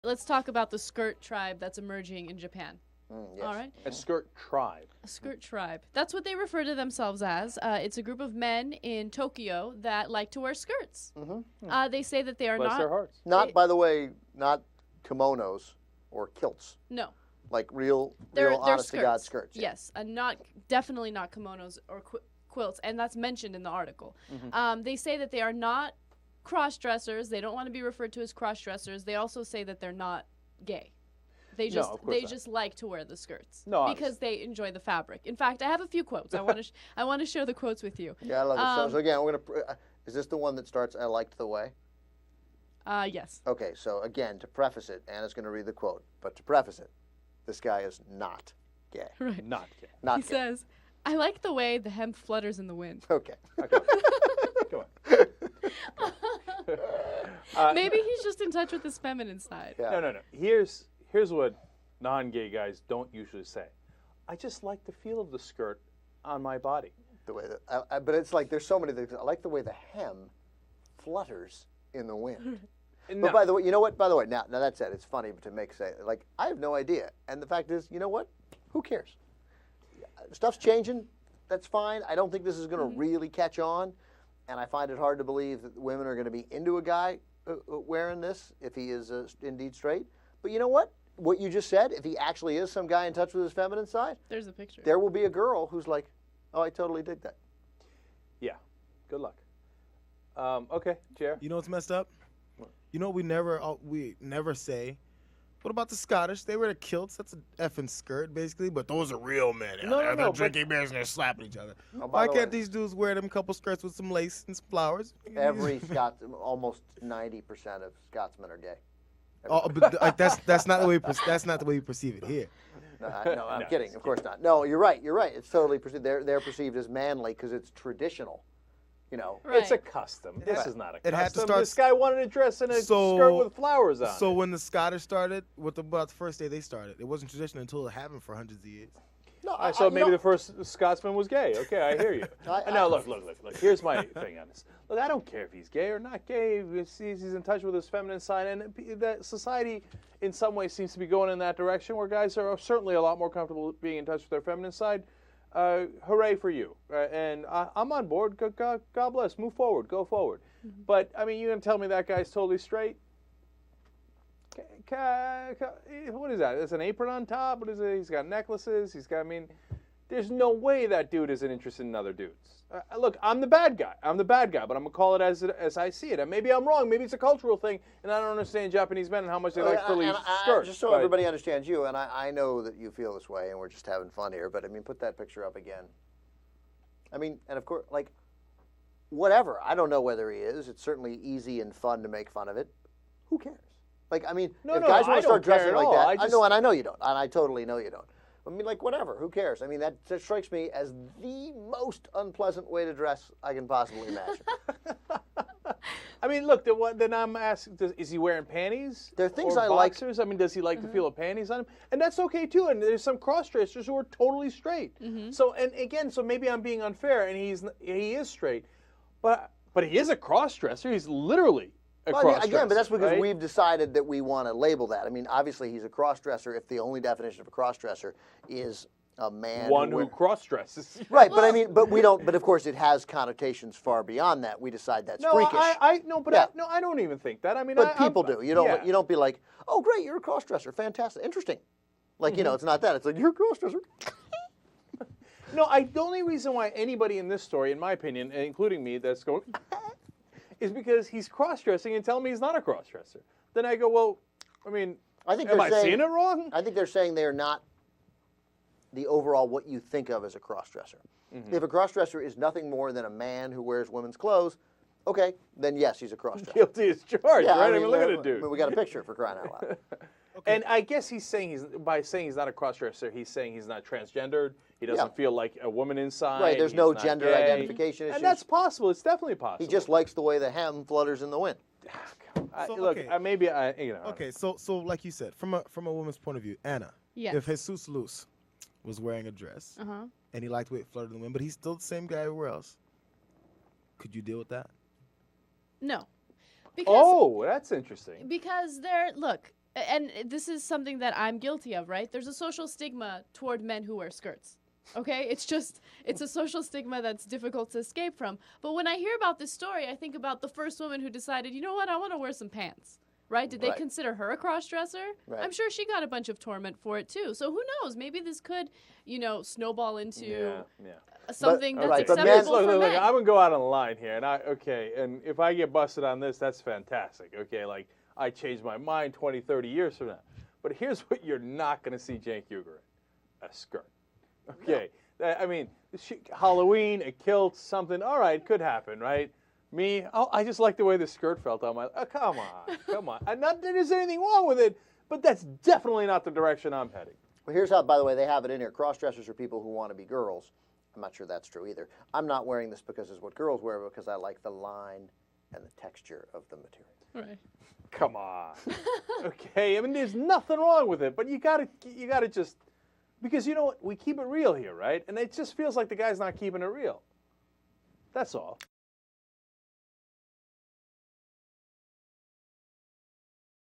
Let's talk about the skirt tribe that's emerging in Japan. Yes. All right. A skirt tribe. A skirt tribe. That's what they refer to themselves as. It's a group of men in Tokyo that like to wear skirts. They say that they are Bless their hearts. Not, by the way, not kimonos or kilts. No. Like real They're honest to God skirts. skirts. Yeah. Yes, and definitely not kimonos or quilts, and that's mentioned in the article. They say that they are not cross-dressers. They don't want to be referred to as cross-dressers. They also say that they're not gay. They just just like to wear the skirts because they enjoy the fabric. In fact, I have a few quotes. I want to share the quotes with you. Yeah, I love it. So again, we're gonna. Is this the one that starts? I liked the way. Yes. Okay, so again, to preface it, Anna's going to read the quote, but to preface it, this guy is not gay. Right. Not gay. Not He gay. says, "I like the way the hemp flutters in the wind." Okay. Go Maybe he's just in touch with his feminine side. Yeah. on. No. Here's what non-gay guys don't usually say. I just like the feel of the skirt on my body. The way that, but it's like there's so many things. I like the way the hem flutters in the wind. No. But by the way, you know what? By the way, now that said, it's funny to say like I have no idea, and the fact is, you know what? Who cares? Stuff's changing. That's fine. I don't think this is going to really catch on, and I find it hard to believe that women are going to be into a guy wearing this if he is indeed straight. But you know what? What you just said, if he actually is some guy in touch with his feminine side, There's a picture. there will be a girl who's like, oh, I totally dig that. Yeah. Good luck. Okay, Jer. You know what's messed up? You know what we never say? What about the Scottish? They wear the kilts. That's an effing skirt, basically. But those are real men. They're drinking beers and they're slapping each other. Oh, Why by the can't way, these dudes wear them couple skirts with some lace and some flowers? every almost 90% of Scotsmen are gay. Oh, but like, that's not the way we perceive it here. No, I'm kidding. Of course not. No, you're right. You're right. It's totally perceived. They're perceived as manly because it's traditional. You know. Right. It's a custom. This is not a custom. It had to start. This guy wanted to dress in a skirt with flowers on. So when the Scottish started, about the first day they started, it wasn't traditional until it happened for hundreds of years. No, I saw maybe the first Scotsman was gay. Okay, I hear you. Now look. Here's my thing on this. Look, I don't care if he's gay or not gay. He's in touch with his feminine side, and that society, in some ways, seems to be going in that direction where guys are certainly a lot more comfortable being in touch with their feminine side. Hooray for you! And I'm on board. God bless. Move forward. Go forward. But I mean, you gonna tell me that guy's totally straight? What is that? There's an apron on top. What is it? He's got necklaces. I mean, there's no way that dude isn't interested in other dudes. Look, I'm the bad guy. But I'm gonna call it as I see it. And maybe I'm wrong. Maybe it's a cultural thing, and I don't understand Japanese men and how much they like frilly skirts. Just so everybody understands you, and I know that you feel this way, and we're just having fun here. But I mean, put that picture up again. I mean, and of course, like, whatever. I don't know whether he is. It's certainly easy and fun to make fun of it. Who cares? Like, I mean, if guys want to start dressing like that, I know, and I know you don't, and I totally know you don't. I mean, like, whatever. Who cares? I mean, that strikes me as the most unpleasant way to dress I can possibly imagine. I mean, look. Then I'm asking: is he wearing panties? There are things or I like. boxers? I mean, does he like the feel of panties on him? And that's okay too. And there's some cross-dressers who are totally straight. So, and again, so maybe I'm being unfair, and he is straight, but he is a cross-dresser. He's literally. Again, but that's because we've decided that we want to label that. I mean, obviously, he's a cross-dresser if the only definition of a cross-dresser is a man who cross-dresses. Right, but I mean, but we don't. But of course, it has connotations far beyond that. We decide that's freakish. I don't even think that. I mean, but people do. You don't be like, oh, great, you're a cross-dresser, fantastic, interesting. Like it's not that. It's like you're a cross-dresser. No, the only reason why anybody in this story, in my opinion, including me, that's going. Is because he's cross-dressing and telling me he's not a cross-dresser. Then I go, well, I mean, am I seeing it wrong? I think they're saying they're not the overall what you think of as a cross-dresser. If a cross-dresser is nothing more than a man who wears women's clothes, okay, then yes, he's a cross-dresser. Guilty as charged, right? I mean, look at it, dude. We got a picture for crying out loud. Okay. And I guess he's saying by saying he's not a cross-dresser, he's saying he's not transgendered. He doesn't feel like a woman inside. Right, there's no gender identification issues. And that's possible. It's definitely possible. He just likes the way the hem flutters in the wind. Okay, so like you said, from a woman's point of view, Anna, if Jesus Luz was wearing a dress and he liked the way it fluttered in the wind, but he's still the same guy everywhere else, could you deal with that? No. Because, that's interesting. Because and this is something that I'm guilty of, right? There's a social stigma toward men who wear skirts. Okay? It's a social stigma that's difficult to escape from. But when I hear about this story, I think about the first woman who decided, you know what, I want to wear some pants. Right? Did they consider her a cross-dresser? Right. I'm sure she got a bunch of torment for it, too. So who knows? Maybe this could, snowball into something that's acceptable for men. Look, I'm going to go out on the line here. And if I get busted on this, that's fantastic. Okay, like, I changed my mind 20, 30 years from now. But here's what you're not going to see Cenk Uygur in: a skirt. Okay? No. I mean, Halloween, a kilt, something, all right, could happen, right? Me, I just like the way the skirt felt on my. Come on. And not that there's anything wrong with it, but that's definitely not the direction I'm heading. Well, here's how, by the way, they have it in here. Cross-dressers are people who want to be girls. I'm not sure that's true either. I'm not wearing this because it's what girls wear, but because I like the line and the texture of the material. Right. Come on. Okay, I mean, there's nothing wrong with it, but you gotta just, because you know what, we keep it real here, right? And it just feels like the guy's not keeping it real. That's all.